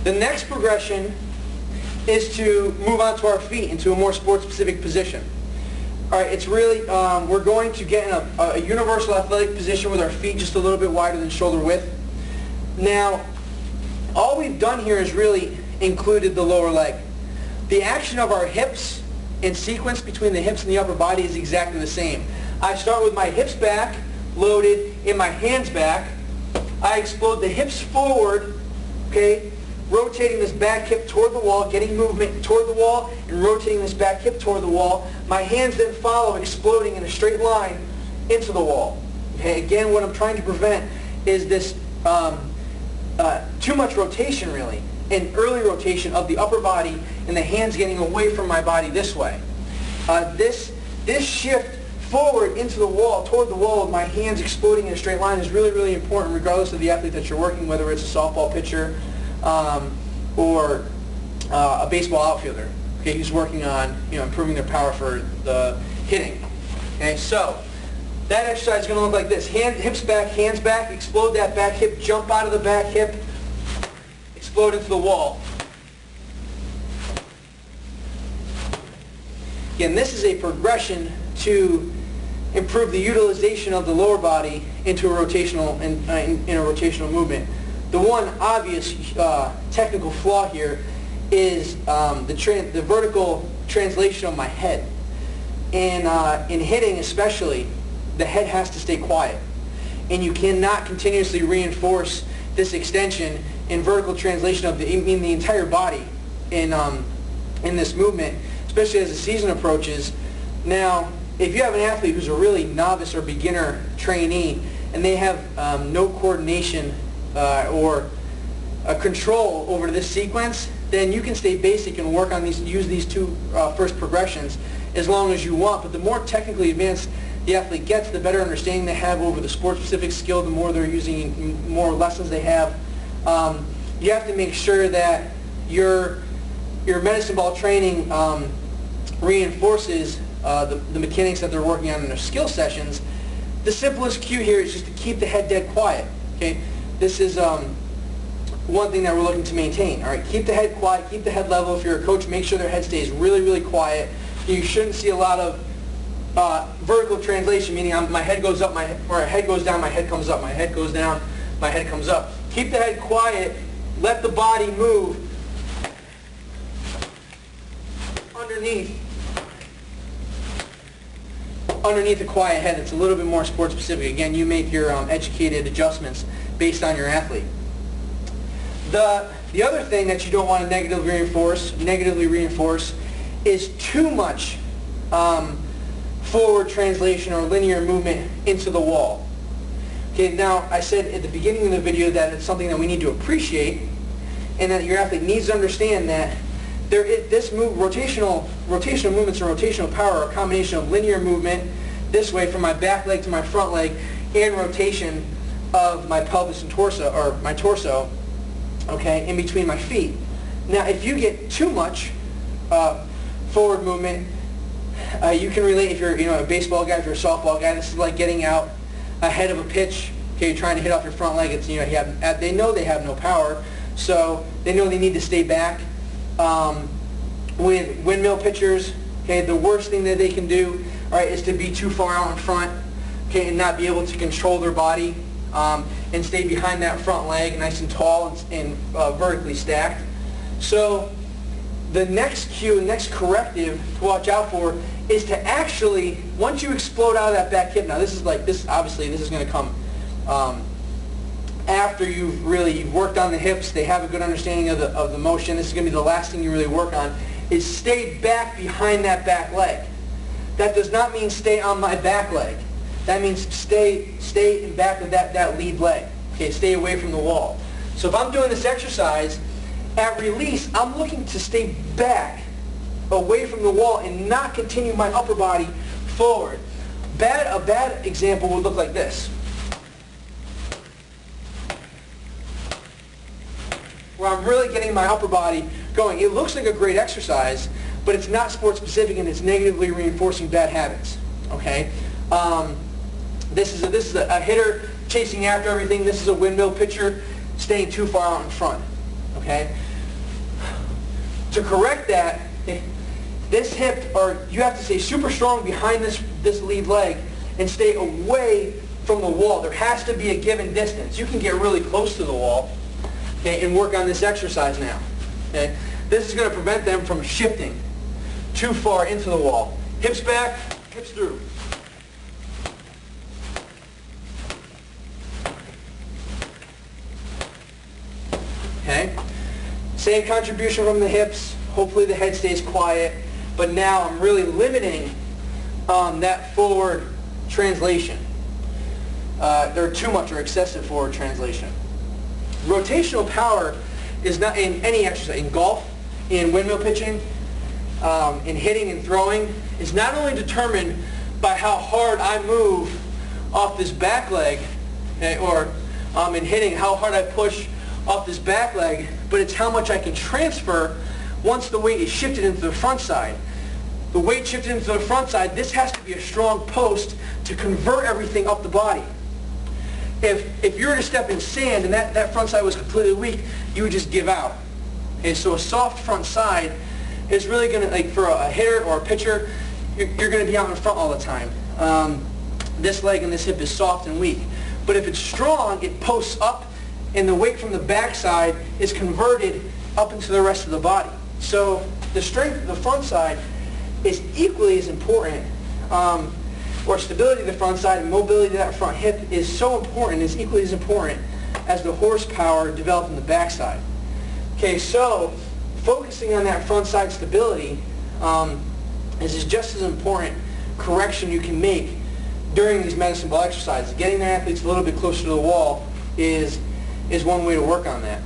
The next progression is to move onto our feet into a more sport-specific position. All right, it's really, we're going to get in a universal athletic position with our feet just a little bit wider than shoulder width. Now, all we've done here is really included the lower leg. The action of our hips in sequence between the hips and the upper body is exactly the same. I start with my hips back, loaded, and my hands back. I explode the hips forward, okay, rotating this back hip toward the wall, getting movement toward the wall, and rotating this back hip toward the wall. My hands then follow, exploding in a straight line into the wall. Okay, again, what I'm trying to prevent is this too much rotation, really, and early rotation of the upper body and the hands getting away from my body this way. This shift forward into the wall, toward the wall, with my hands exploding in a straight line is really, really important regardless of the athlete that you're working, whether it's a softball pitcher or a baseball outfielder, okay, who's working on improving their power for the hitting. Okay, so that exercise is going to look like this. Hips back, hands back, explode that back hip, jump out of the back hip, explode into the wall. Again, this is a progression to improve the utilization of the lower body into a rotational in a rotational movement. The one obvious technical flaw here is the vertical translation of my head. And in hitting especially, the head has to stay quiet. And you cannot continuously reinforce this extension and vertical translation of the entire body in this movement, especially as the season approaches. Now, if you have an athlete who's a really novice or beginner trainee and they have no coordination or a control over this sequence, then you can stay basic and work on use these two first progressions as long as you want. But the more technically advanced the athlete gets, the better understanding they have over the sport-specific skill, the more they're using, more lessons they have. You have to make sure that your medicine ball training reinforces the mechanics that they're working on in their skill sessions. The simplest cue here is just to keep the head dead quiet. Okay, this is one thing that we're looking to maintain. All right, keep the head quiet, keep the head level. If you're a coach, make sure their head stays really, really quiet. You shouldn't see a lot of vertical translation, meaning my head goes up, my head goes down, my head comes up, my head goes down, my head comes up. Keep the head quiet. Let the body move underneath a quiet head. It's a little bit more sport specific. Again, you make your educated adjustments based on your athlete. The other thing that you don't want to negatively reinforce is too much forward translation or linear movement into the wall. Okay, now I said at the beginning of the video that it's something that we need to appreciate and that your athlete needs to understand that rotational movements and rotational power are a combination of linear movement this way from my back leg to my front leg and rotation of my pelvis and torso, or my torso, okay, in between my feet. Now, if you get too much forward movement, you can relate if you're a baseball guy, if you're a softball guy. This is like getting out ahead of a pitch. Okay, you're trying to hit off your front leg. It's they know they have no power, so they know they need to stay back. With windmill pitchers, okay, the worst thing that they can do, all right, is to be too far out in front, okay, and not be able to control their body and stay behind that front leg, nice and tall and vertically stacked. So the next cue, the next corrective to watch out for is to actually, once you explode out of that back hip, now obviously this is going to come after you've worked on the hips, they have a good understanding of the motion. This is going to be the last thing you really work on, is stay back behind that back leg. That does not mean stay on my back leg. That means stay in back of that lead leg. Okay, stay away from the wall. So if I'm doing this exercise, at release, I'm looking to stay back, away from the wall, and not continue my upper body forward. A bad example would look like this, where I'm really getting my upper body going. It looks like a great exercise, but it's not sport specific and it's negatively reinforcing bad habits. Okay, this is a hitter chasing after everything. This is a windmill pitcher staying too far out in front. Okay, To correct that, this hip, or you have to stay super strong behind this lead leg and stay away from the wall. There has to be a given distance. You can get really close to the wall, okay, and work on this exercise now. Okay? This is going to prevent them from shifting too far into the wall. Hips back, hips through. Okay? Same contribution from the hips. Hopefully the head stays quiet. But now I'm really limiting that forward translation. Or too much or excessive forward translation. Rotational power is not in any exercise. In golf, in windmill pitching, in hitting and throwing, is not only determined by how hard I move off this back leg, okay, or in hitting, how hard I push off this back leg, but it's how much I can transfer once the weight is shifted into the front side. The weight shifted into the front side, this has to be a strong post to convert everything up the body. If you were to step in sand and that front side was completely weak, you would just give out. Okay, so a soft front side is really going to, like for a hitter or a pitcher, you're going to be out in front all the time. This leg and this hip is soft and weak. But if it's strong, it posts up and the weight from the backside is converted up into the rest of the body. So the strength of the front side is equally as important, or stability of the front side and mobility of that front hip is so important, is equally as important as the horsepower developed in the backside. Okay, so focusing on that front side stability is just as important correction you can make during these medicine ball exercises. Getting the athletes a little bit closer to the wall is one way to work on that.